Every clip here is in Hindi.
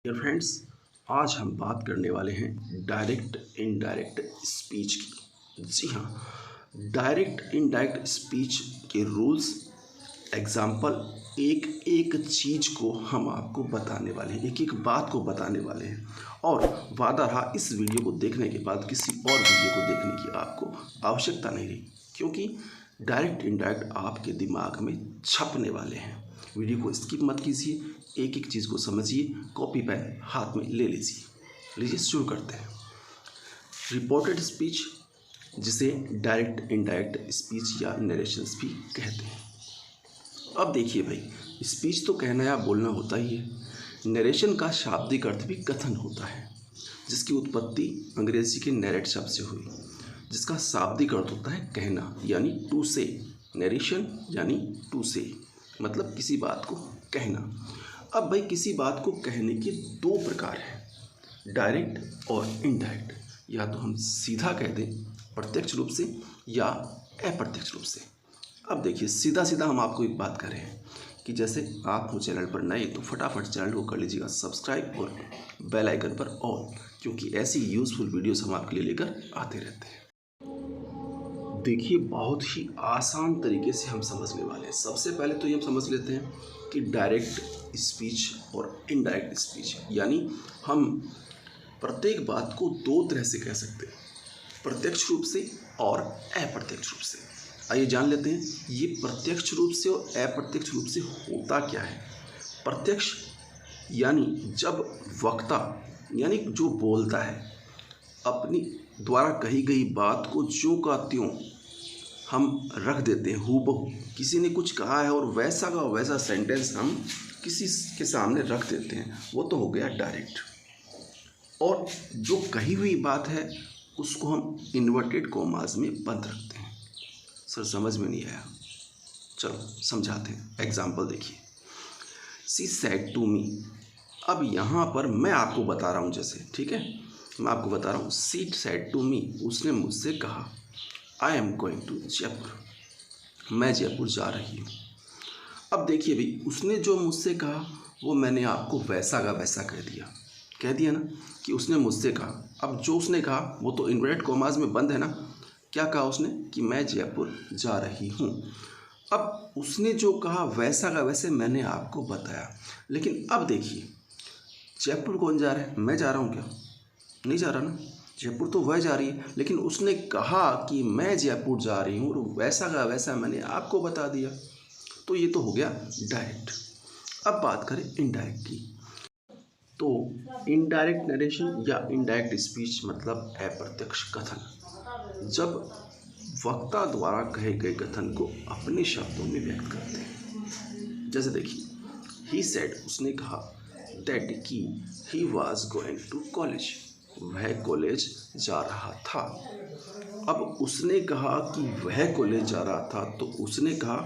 डियर फ्रेंड्स, आज हम बात करने वाले हैं डायरेक्ट इनडायरेक्ट स्पीच की। जी हाँ, डायरेक्ट इनडायरेक्ट स्पीच के रूल्स, एग्जाम्पल, एक एक चीज़ को हम आपको बताने वाले हैं, एक एक बात को बताने वाले हैं। और वादा रहा, इस वीडियो को देखने के बाद किसी और वीडियो को देखने की आपको आवश्यकता नहीं रही, क्योंकि डायरेक्ट इनडायरेक्ट आपके दिमाग में छपने वाले हैं। वीडियो को स्किप मत कीजिए, एक एक चीज़ को समझिए, कॉपी पेन हाथ में ले लीजिए। शुरू करते हैं। रिपोर्टेड स्पीच, जिसे डायरेक्ट इनडायरेक्ट स्पीच या नरेशंस भी कहते हैं। अब देखिए भाई, स्पीच तो कहना या बोलना होता ही है। नरेशन का शाब्दिक अर्थ भी कथन होता है, जिसकी उत्पत्ति अंग्रेजी के नैरेट शब्द से हुई, जिसका शाब्दिक अर्थ होता है कहना, यानी टू से। नरेशन यानी टू से, मतलब किसी बात को कहना। अब भाई, किसी बात को कहने के दो प्रकार हैं, डायरेक्ट और इनडायरेक्ट। या तो हम सीधा कह दें प्रत्यक्ष रूप से, या अप्रत्यक्ष रूप से। अब देखिए, सीधा सीधा हम आपको एक बात कर रहे हैं कि जैसे आप हो चैनल पर नए, तो फटाफट चैनल को कर लीजिएगा सब्सक्राइब और बेल आइकन पर ऑल, क्योंकि ऐसी यूज़फुल वीडियोस हम आपके लिए लेकर आते रहते हैं। देखिए, बहुत ही आसान तरीके से हम समझने वाले हैं। सबसे पहले तो ये हम समझ लेते हैं कि डायरेक्ट स्पीच और इनडायरेक्ट स्पीच, यानी हम प्रत्येक बात को दो तरह से कह सकते हैं, प्रत्यक्ष रूप से और अप्रत्यक्ष रूप से। आइए जान लेते हैं ये प्रत्यक्ष रूप से और अप्रत्यक्ष रूप से होता क्या है। प्रत्यक्ष यानी जब वक्ता, यानी जो बोलता है, अपनी द्वारा कही गई बात को जो का त्यों हम रख देते हैं, हूबहू। किसी ने कुछ कहा है और वैसा का वैसा सेंटेंस हम किसी के सामने रख देते हैं, वो तो हो गया डायरेक्ट। और जो कही हुई बात है उसको हम इन्वर्टेड कॉमास में बंद रखते हैं। सर समझ में नहीं आया, चलो समझाते हैं। एग्जाम्पल देखिए, सी सेड टू मी। अब यहाँ पर मैं आपको बता रहा हूँ, जैसे ठीक है, मैं आपको बता रहा हूँ, सी सेड टू मी, उसने मुझसे कहा, I am going to Jaipur, मैं जयपुर जा रही हूँ। अब देखिए भाई, उसने जो मुझसे कहा वो मैंने आपको वैसा का वैसा कह दिया ना, कि उसने मुझसे कहा। अब जो उसने कहा वो तो इन्वर्टेड कॉमास में बंद है ना। क्या कहा उसने? कि मैं जयपुर जा रही हूँ। अब उसने जो कहा वैसा का वैसे मैंने आपको बताया। लेकिन अब देखिए, जयपुर कौन जा रहा है? मैं जा रहा हूँ क्या? नहीं जा रहा ना। जयपुर तो वह जा रही है, लेकिन उसने कहा कि मैं जयपुर जा रही हूँ, और वैसा का वैसा मैंने आपको बता दिया। तो ये तो हो गया डायरेक्ट। अब बात करें इनडायरेक्ट की। तो इनडायरेक्ट नरेशन या इनडायरेक्ट स्पीच मतलब अप्रत्यक्ष कथन, जब वक्ता द्वारा कहे गए कथन को अपने शब्दों में व्यक्त करते हैं। जैसे देखिए, ही सेड, उसने कहा, दैट कि he was going to college, वह कॉलेज जा रहा था। अब उसने कहा कि वह कॉलेज जा रहा था, तो उसने कहा,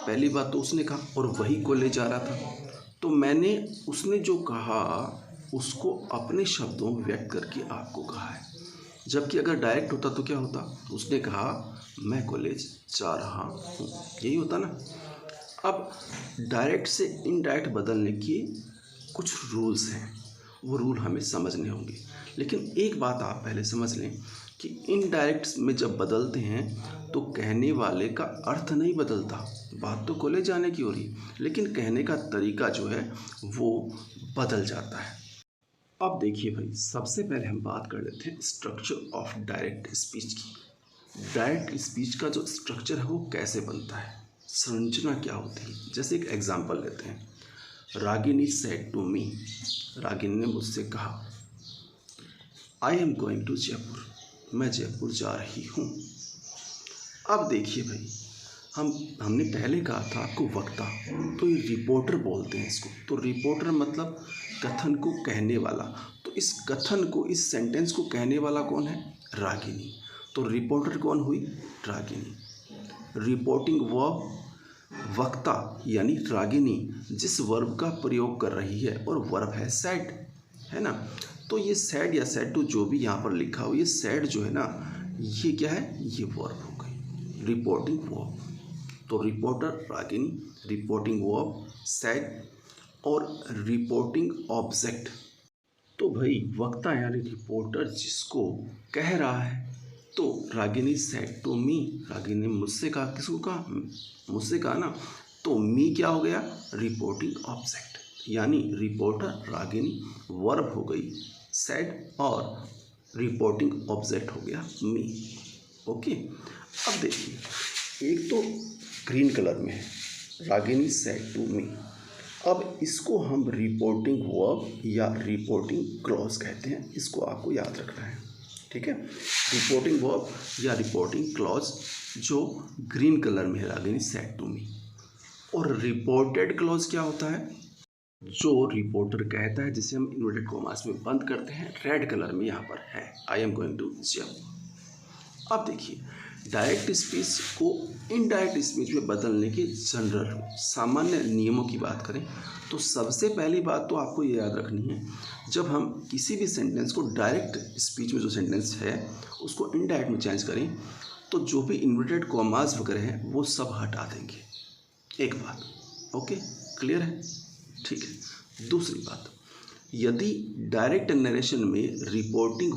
पहली बात तो उसने कहा, और वही कॉलेज जा रहा था। तो मैंने उसने जो कहा उसको अपने शब्दों में व्यक्त करके आपको कहा है। जबकि अगर डायरेक्ट होता तो क्या होता? उसने कहा मैं कॉलेज जा रहा हूँ, यही होता ना। अब डायरेक्ट से इनडायरेक्ट बदलने के कुछ रूल्स हैं, वो रूल हमें समझने होंगे। लेकिन एक बात आप पहले समझ लें कि इनडायरेक्ट में जब बदलते हैं तो कहने वाले का अर्थ नहीं बदलता। बात तो कॉलेज जाने की हो रही, लेकिन कहने का तरीका जो है वो बदल जाता है। अब देखिए भाई, सबसे पहले हम बात कर लेते हैं स्ट्रक्चर ऑफ डायरेक्ट स्पीच की। डायरेक्ट स्पीच का जो स्ट्रक्चर है वो कैसे बनता है, संरचना क्या होती है। जैसे एक एग्जांपल लेते हैं, Ragini said to me, Ragini ने मुझसे कहा, I am going to Jaipur, मैं जयपुर जा रही हूँ। अब देखिए भाई, हमने पहले कहा था आपको वक्ता, तो ये रिपोर्टर बोलते हैं इसको। तो रिपोर्टर मतलब कथन को कहने वाला। तो इस कथन को, इस सेंटेंस को कहने वाला कौन है? रागिनी। तो रिपोर्टर कौन हुई? रागिनी। रिपोर्टिंग वर्ब, वक्ता यानी रागिनी जिस वर्ब का प्रयोग कर रही है, और वर्ब है सेड, है ना। तो ये सेड या सेड टू जो भी यहाँ पर लिखा हो, ये सेड जो है ना, ये क्या है? ये वर्ब हो गई, रिपोर्टिंग वर्ब। तो reporter Ragini, reporting verb said, और रिपोर्टिंग ऑब्जेक्ट। तो भाई वक्ता यानी रिपोर्टर जिसको कह रहा है, तो Ragini said to me, Ragini ने मुझसे कहा, किसको कहा, मुझसे कहा ना, तो मी क्या हो गया, रिपोर्टिंग ऑब्जेक्ट, यानी रिपोर्टर रागिनी वर्ब हो गई सेड और रिपोर्टिंग ऑब्जेक्ट हो गया मी। ओके, अब देखिए एक तो ग्रीन कलर में है रागिनी सेड टू मी, अब इसको हम रिपोर्टिंग वर्ब या रिपोर्टिंग क्लॉज कहते हैं, इसको आपको याद रखना है, ठीक है। रिपोर्टिंग वर्ब या रिपोर्टिंग क्लॉज जो ग्रीन कलर में है रागिनी सेड टू मी। और रिपोर्टेड क्लॉज क्या होता है, जो रिपोर्टर कहता है जिसे हम इन्वर्टेड कॉमास में बंद करते हैं, रेड कलर में यहाँ पर है, I am going to jump. अब देखिए डायरेक्ट स्पीच को इनडायरेक्ट स्पीच में बदलने के जनरल सामान्य नियमों की बात करें तो सबसे पहली बात तो आपको ये याद रखनी है, जब हम किसी भी सेंटेंस को डायरेक्ट स्पीच में जो सेंटेंस है उसको इनडायरेक्ट में चेंज करें तो जो भी इन्वर्टेड कॉमास वगैरह हैं वो सब हटा देंगे। एक बात, ओके, क्लियर है, ठीक है। दूसरी बात, यदि डायरेक्ट नरेशन में रिपोर्टिंग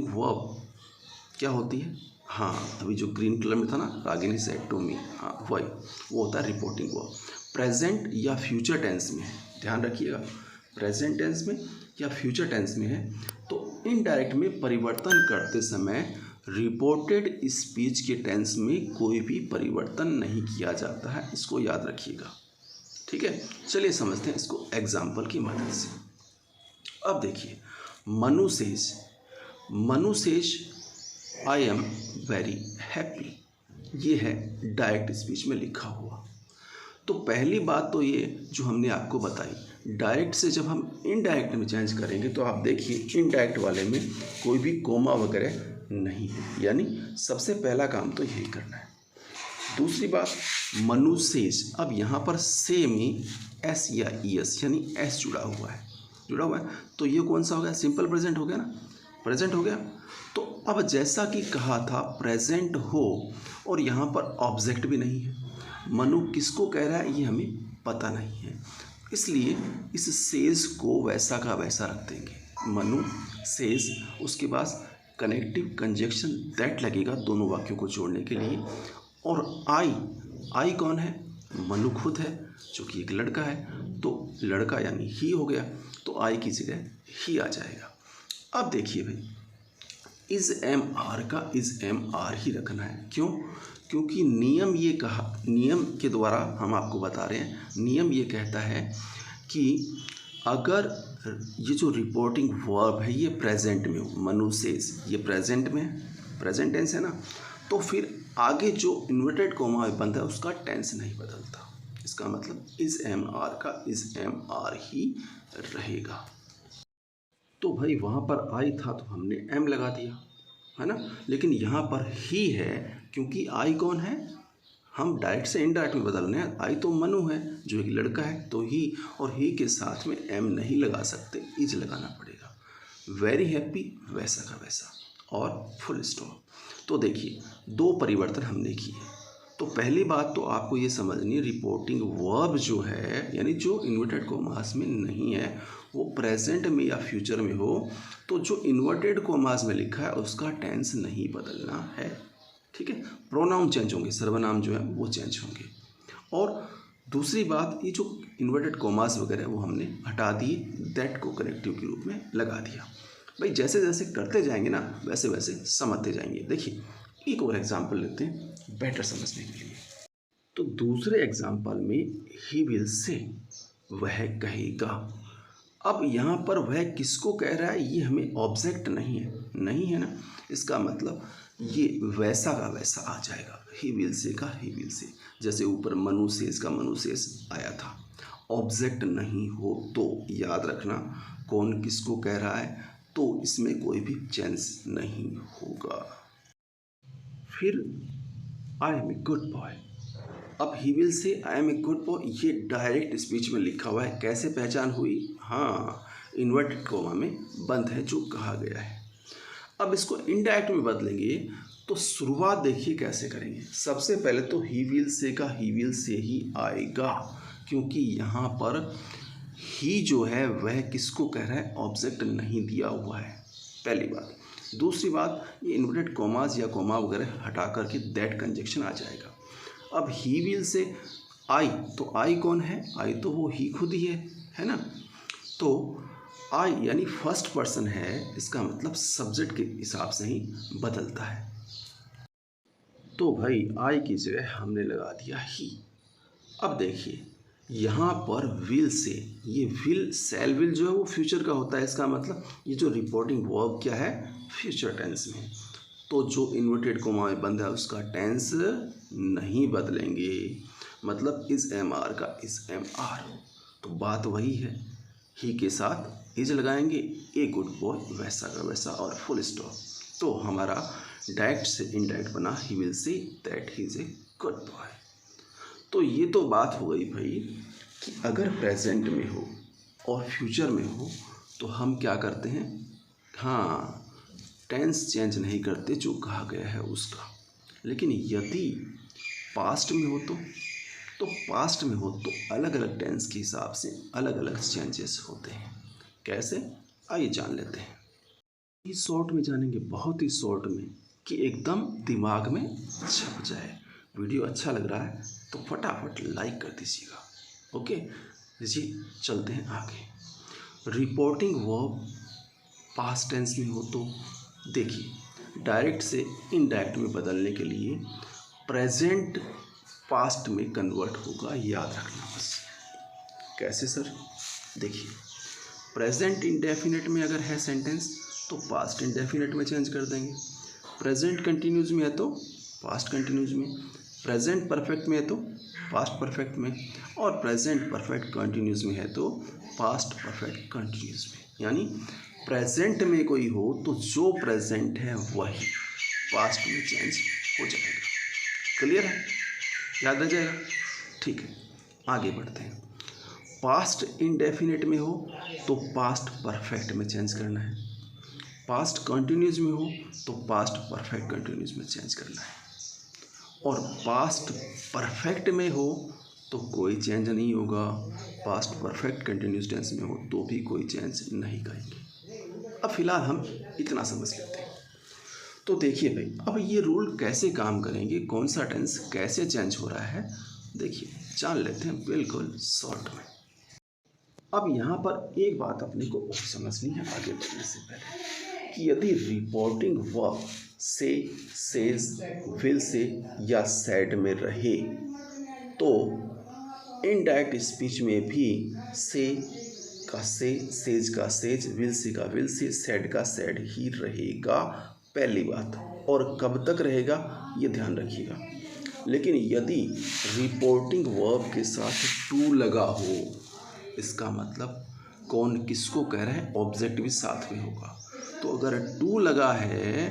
वर्ब क्या होती है, हाँ अभी जो ग्रीन कलर में था ना रागिनी सेड टू मी, हाँ वही वो होता है रिपोर्टिंग वर्ब, प्रेजेंट या फ्यूचर टेंस में है, ध्यान रखिएगा, प्रेजेंट टेंस में या फ्यूचर टेंस में है तो इनडायरेक्ट में परिवर्तन करते समय रिपोर्टेड स्पीच के टेंस में कोई भी परिवर्तन नहीं किया जाता है, इसको याद रखिएगा, ठीक है। चलिए समझते हैं इसको एग्जाम्पल की मदद से। अब देखिए Manu says I am very happy, ये है डायरेक्ट स्पीच में लिखा हुआ। तो पहली बात तो ये जो हमने आपको बताई, डायरेक्ट से जब हम इनडायरेक्ट में चेंज करेंगे तो आप देखिए इनडायरेक्ट वाले में कोई भी कोमा वगैरह नहीं है, यानी सबसे पहला काम तो यही करना है। दूसरी बात मनु सेज, अब यहाँ पर से में एस या ई एस यानी एस जुड़ा हुआ है, तो ये कौन सा हो गया, सिंपल प्रेजेंट हो गया ना, प्रेजेंट हो गया। तो अब जैसा कि कहा था प्रेजेंट हो और यहाँ पर ऑब्जेक्ट भी नहीं है, मनु किसको कह रहा है ये हमें पता नहीं है, इसलिए इस सेज को वैसा का वैसा रख देंगे, मनु सेज, उसके बाद कनेक्टिव कंजक्शन दैट लगेगा दोनों वाक्यों को जोड़ने के लिए, और आई कौन है, मनु खुद है जो कि एक लड़का है, तो लड़का यानी ही हो गया, तो आई की जगह ही आ जाएगा। अब देखिए भाई इज एम आर का इज एम आर ही रखना है, क्यों, क्योंकि नियम के द्वारा हम आपको बता रहे हैं, नियम ये कहता है कि अगर ये जो रिपोर्टिंग वर्ब है ये प्रेजेंट में हो, मनु सेज ये प्रेजेंट में है, प्रेजेंट टेंस है ना, तो फिर आगे जो इन्वर्टेड कोमा में बंद है उसका टेंस नहीं बदलता, इसका मतलब इज एम आर का इज एम आर ही रहेगा। तो भाई वहाँ पर आई था तो हमने एम लगा दिया, है ना, लेकिन यहाँ पर ही है क्योंकि आई कौन है, हम डायरेक्ट से इनडायरेक्ट में बदल रहे हैं, आई तो मनु है जो एक लड़का है, तो ही, और ही के साथ में एम नहीं लगा सकते, इज लगाना पड़ेगा। वेरी हैप्पी वैसा का वैसा और फुल स्टॉप। तो देखिए दो परिवर्तन हमने किए, तो पहली बात तो आपको ये समझनी है रिपोर्टिंग वर्ब जो है यानी जो इन्वर्टेड कोमास में नहीं है वो प्रेजेंट में या फ्यूचर में हो तो जो इन्वर्टेड कोमास में लिखा है उसका टेंस नहीं बदलना है, ठीक है। प्रोनाउन चेंज होंगे, सर्वनाम जो है वो चेंज होंगे। और दूसरी बात ये जो इन्वर्टेड कोमास वगैरह वो हमने हटा दिए, दैट को कनेक्टिव के रूप में लगा दिया। भाई जैसे जैसे करते जाएंगे ना वैसे वैसे समझते जाएंगे। देखिए एक और एग्जाम्पल लेते हैं बेटर समझने के लिए। तो दूसरे एग्जाम्पल में ही विल से, वह कहेगा। अब यहाँ पर वह किसको कह रहा है ये हमें ऑब्जेक्ट नहीं है ना, इसका मतलब ये वैसा का वैसा आ जाएगा, ही विल से का ही विल से, जैसे ऊपर मनु सेज का मनु सेज आया था। ऑब्जेक्ट नहीं हो तो याद रखना कौन किसको कह रहा है, तो इसमें कोई भी चेंज नहीं होगा। फिर I am a good boy, अब he will say I am a good boy ये डायरेक्ट स्पीच में लिखा हुआ है, कैसे पहचान हुई, हाँ इन्वर्टेड कोमा में बंद है जो कहा गया है। अब इसको इनडायरेक्ट में बदलेंगे तो शुरुआत देखिए कैसे करेंगे। सबसे पहले तो ही विल से का ही विल से ही आएगा, क्योंकि यहाँ पर ही जो है वह किसको कह रहा है, ऑब्जेक्ट नहीं दिया हुआ है, पहली बात। दूसरी बात, ये इन्वर्टेड कॉमाज या कॉमा वगैरह हटा करके दैट कंजक्शन आ जाएगा। अब ही विल से आई, तो आई कौन है, आई तो वो ही खुद ही है ना। तो आई यानी फर्स्ट पर्सन है, इसका मतलब सब्जेक्ट के हिसाब से ही बदलता है। तो भाई आई की जगह हमने लगा दिया ही। अब देखिए यहाँ पर विल से, ये विल शैल विल जो है वो फ्यूचर का होता है, इसका मतलब ये जो रिपोर्टिंग वर्ब क्या है, फ्यूचर टेंस में। तो जो इन्वर्टेड कोमा में बंद है उसका टेंस नहीं बदलेंगे, मतलब इज एम आर का इज एम आर। तो बात वही है, ही के साथ इज लगाएंगे, ए गुड बॉय वैसा का वैसा और फुल स्टॉप। तो हमारा डायरेक्ट से इनडायरेक्ट बना, ही will say that he is a good boy. तो ये तो बात हो गई भाई कि अगर प्रेजेंट में हो और फ्यूचर में हो तो हम क्या करते हैं, हाँ टेंस चेंज नहीं करते जो कहा गया है उसका। लेकिन यदि पास्ट में हो तो पास्ट में हो तो अलग अलग टेंस के हिसाब से अलग अलग चेंजेस होते हैं। कैसे, आइए जान लेते हैं। इस शॉर्ट में जानेंगे, बहुत ही शॉर्ट में, कि एकदम दिमाग में छप जाए। वीडियो अच्छा लग रहा है तो फटाफट लाइक कर दीजिएगा। ओके जी, चलते हैं आगे। रिपोर्टिंग वर्ब पास्ट टेंस में हो तो देखिए डायरेक्ट से इनडायरेक्ट में बदलने के लिए प्रेजेंट पास्ट में कन्वर्ट होगा, याद रखना बस। कैसे सर, देखिए प्रेजेंट इंडेफिनिट में अगर है सेंटेंस तो पास्ट इंडेफिनिट में चेंज कर देंगे। प्रेजेंट कंटिन्यूज में है तो पास्ट कंटिन्यूज में, प्रेजेंट परफेक्ट में है तो पास्ट परफेक्ट में, और प्रेजेंट परफेक्ट कंटिन्यूज में है तो पास्ट परफेक्ट कंटिन्यूज में। यानी प्रेजेंट में कोई हो तो जो प्रेजेंट है वही पास्ट में चेंज हो जाएगा। क्लियर है, याद रह जाएगा। ठीक है, आगे बढ़ते हैं। पास्ट इंडेफिनिट में हो तो पास्ट परफेक्ट में चेंज करना है, पास्ट कंटिन्यूज में हो तो पास्ट परफेक्ट कंटिन्यूज में चेंज करना है, और पास्ट परफेक्ट में हो तो कोई चेंज नहीं होगा, पास्ट परफेक्ट कंटिन्यूस टेंस में हो तो भी कोई चेंज नहीं करेंगे। अब फिलहाल हम इतना समझ लेते हैं। तो देखिए भाई, अब ये रूल कैसे काम करेंगे, कौन सा टेंस कैसे चेंज हो रहा है, देखिए जान लेते हैं बिल्कुल शॉर्ट में। अब यहाँ पर एक बात अपने को और समझनी है आगे बढ़ने से पहले, कि यदि रिपोर्टिंग वर्ब से, सेज, विल से या सेड में रहे तो इनडायरेक्ट स्पीच में भी से का से, सेज का सेज, विल से का विल से, सेड का सेड ही रहेगा, पहली बात। और कब तक रहेगा ये ध्यान रखिएगा। लेकिन यदि रिपोर्टिंग वर्ब के साथ टू लगा हो, इसका मतलब कौन किसको कह रहा है, ऑब्जेक्ट भी साथ में होगा। तो अगर टू लगा है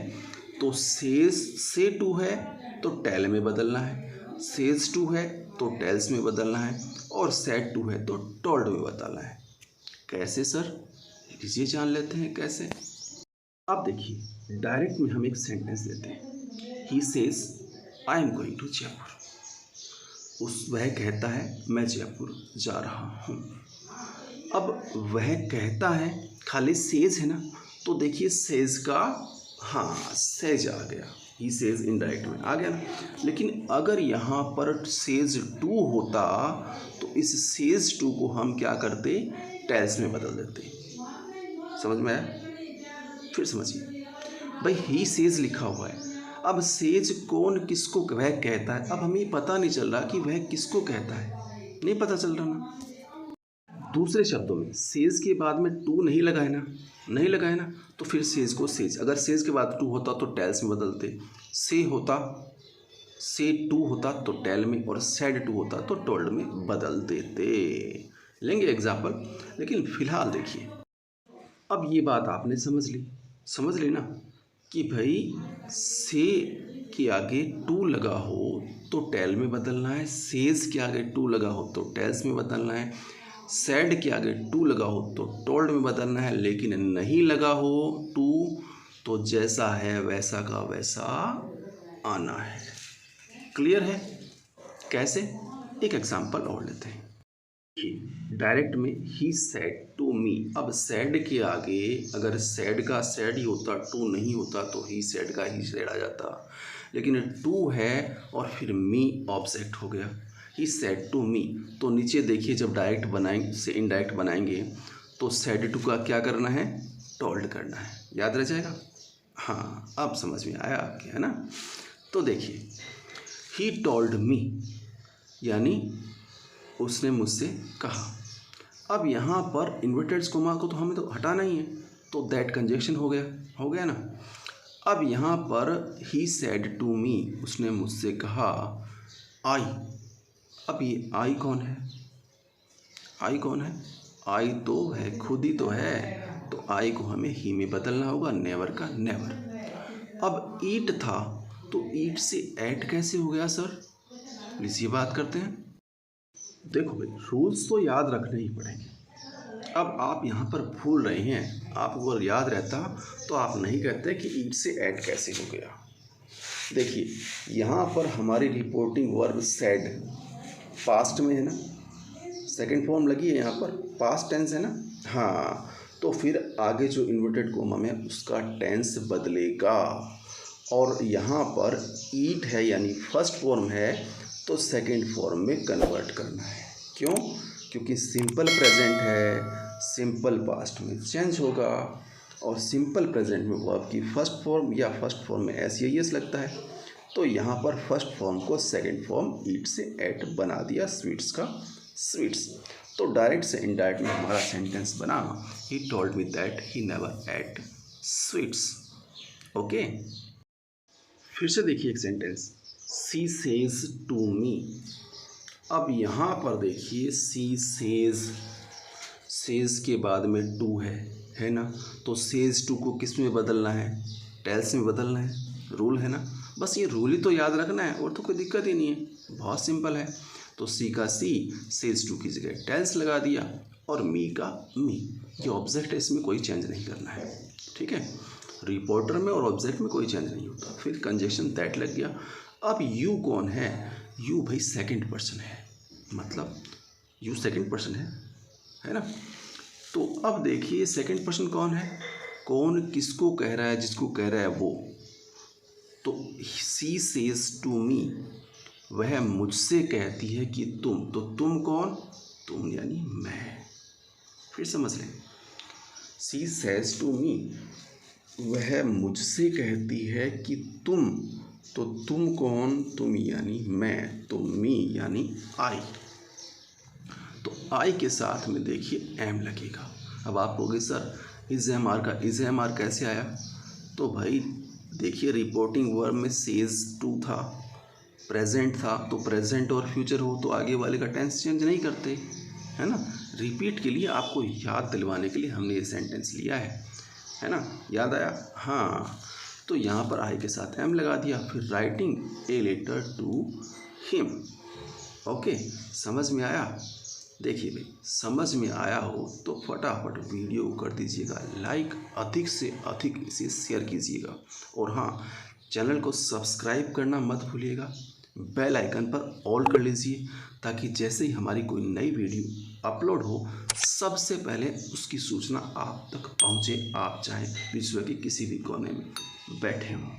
तो सेज से टू है तो टेल में बदलना है, सेज टू है तो टेल्स में बदलना है, और सेड टू है तो टोल्ड में बदलना है। कैसे सर, लीजिए जान लेते हैं कैसे। अब देखिए डायरेक्ट में हम एक सेंटेंस देते हैं, he says I am going to Jaipur. वह कहता है मैं जयपुर जा रहा हूँ। अब वह कहता है, खाली सेज है ना, तो देखिए सेज का, हाँ सेज आ गया, ही सेज इनडायरेक्ट में आ गया ना। लेकिन अगर यहाँ पर सेज टू होता तो इस सेज टू को हम क्या करते, टेल्स में बदल देते। समझ में आया, फिर समझिए भाई, ही सेज लिखा हुआ है, अब सेज कौन किसको वह कहता है, अब हमें पता नहीं चल रहा कि वह किसको कहता है, नहीं पता चल रहा ना। दूसरे शब्दों में सेज के बाद में टू नहीं लगाए ना, नहीं लगाए ना, तो फिर सेज को सेज, अगर सेज के बाद टू होता तो टेल्स में बदलते, से होता, से टू होता तो टेल में, और सेड टू होता तो टोल्ड में बदल देते। लेंगे एग्जाम्पल, लेकिन फिलहाल देखिए, अब ये बात आपने समझ ली ना, कि भाई से के आगे टू लगा हो तो टेल में बदलना है, सेज के आगे टू लगा हो तो टेल्स में बदलना है, सेड के आगे टू लगा हो तो टोल्ड में बदलना है, लेकिन नहीं लगा हो टू तो जैसा है वैसा का वैसा आना है। क्लियर है, कैसे, एक एग्जाम्पल और लेते हैं। डायरेक्ट में ही सेड टू मी, अब सेड के आगे अगर सेड का सेड ही होता, टू नहीं होता तो ही सेड का ही सेड आ जाता, लेकिन टू है और फिर मी ऑब्जेक्ट हो गया, ही सेड टू मी। तो नीचे देखिए जब डायरेक्ट बनाएंगे से इनडायरेक्ट बनाएंगे तो सेड टू का क्या करना है, टोल्ड करना है, याद रह जाएगा। हाँ अब समझ में आया आपके, है ना। तो देखिए ही टोल्ड मी यानी उसने मुझसे कहा। अब यहाँ पर इन्वर्टेड कोमा को तो हमें तो हटाना ही है, तो दैट कंजक्शन हो गया ना। अब यहाँ पर ही सेड टू मी, उसने मुझसे कहा आई। अब ये आई कौन है, आई कौन है, आई तो है, खुद ही तो है, तो आई को हमें ही में बदलना होगा, नेवर का नेवर। अब ईट था तो ईट से एट कैसे हो गया सर, प्लीज़ ये बात करते हैं। देखो भाई रूल्स तो याद रखने ही पड़ेंगे। अब आप यहाँ पर भूल रहे हैं, आपको अगर याद रहता तो आप नहीं कहते कि ईट से ऐड कैसे हो गया। देखिए यहाँ पर हमारी रिपोर्टिंग वर्ब सेड पास्ट में है ना, सेकंड फॉर्म लगी है यहाँ पर, पास्ट टेंस है ना। हाँ तो फिर आगे जो इन्वर्टेड कोमा में उसका टेंस बदलेगा, और यहाँ पर ईट है यानी फर्स्ट फॉर्म है तो सेकंड फॉर्म में कन्वर्ट करना है। क्यों, क्योंकि सिंपल प्रेजेंट है, सिंपल पास्ट में चेंज होगा, और सिंपल प्रेजेंट में वर्ब की फर्स्ट फॉर्म या फर्स्ट फॉर्म में एस या यस लगता है, तो यहाँ पर फर्स्ट फॉर्म को सेकंड फॉर्म ईट से एट बना दिया, स्वीट्स का स्वीट्स। तो डायरेक्ट से इनडायरेक्ट में हमारा सेंटेंस बना he told me that he never ate sweets. Okay फिर से देखिए एक sentence, she says to me. अब यहाँ पर देखिए सी सेज, सेज के बाद में टू है ना, तो सेज टू को किस में बदलना है, टेल्स में बदलना है, रूल है ना। बस ये रूल ही तो याद रखना है और तो कोई दिक्कत ही नहीं है, बहुत सिंपल है। तो सी का सी, सेज टू की जगह टेल्स लगा दिया, और मी का मी, ये ऑब्जेक्ट है, इसमें कोई चेंज नहीं करना है, ठीक है। रिपोर्टर में और ऑब्जेक्ट में कोई चेंज नहीं होता। फिर कंजक्शन दैट लग गया। अब यू कौन है, यू भाई सेकंड पर्सन है, मतलब यू सेकंड पर्सन है ना। तो अब देखिए सेकंड पर्सन कौन है, कौन किसको कह रहा है, जिसको कह रहा है वो। तो सी सेज टू मी, वह मुझसे कहती है कि तुम, तो तुम कौन, तुम यानी मैं। फिर समझ लें, सी सेज टू मी, वह मुझसे कहती है कि तुम, तो तुम कौन, तुम यानी मैं, तो मी यानी आई। तो आई के साथ में देखिए एम लगेगा। अब आप कहोगे सर इज एम आर का इज एम आर कैसे आया, तो भाई देखिए रिपोर्टिंग वर्ब में सेज टू था, प्रेजेंट था, तो प्रेजेंट और फ्यूचर हो तो आगे वाले का टेंस चेंज नहीं करते, है ना। रिपीट के लिए आपको याद दिलवाने के लिए हमने ये सेंटेंस लिया है ना, याद आया। हाँ तो यहाँ पर आई के साथ एम लगा दिया, फिर writing a letter to him. Okay समझ में आया। देखिए भाई समझ में आया हो तो फटाफट वीडियो को कर दीजिएगा लाइक, अधिक से अधिक इसे शेयर कीजिएगा, और हाँ चैनल को सब्सक्राइब करना मत भूलिएगा, बेल आइकन पर ऑल कर लीजिए, ताकि जैसे ही हमारी कोई नई वीडियो अपलोड हो सबसे पहले उसकी सूचना आप तक पहुँचे, आप चाहे विश्व के किसी भी कोने में बैठे हों,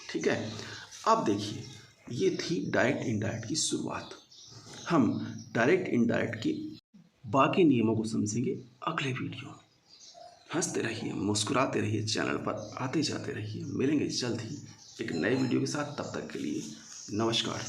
ठीक है। अब देखिए ये थी डायरेक्ट इनडायरेक्ट की शुरुआत। हम डायरेक्ट इनडायरेक्ट के बाकी नियमों को समझेंगे अगले वीडियो में। हंसते रहिए, मुस्कुराते रहिए, चैनल पर आते जाते रहिए। मिलेंगे जल्द ही एक नए वीडियो के साथ, तब तक के लिए नमस्कार।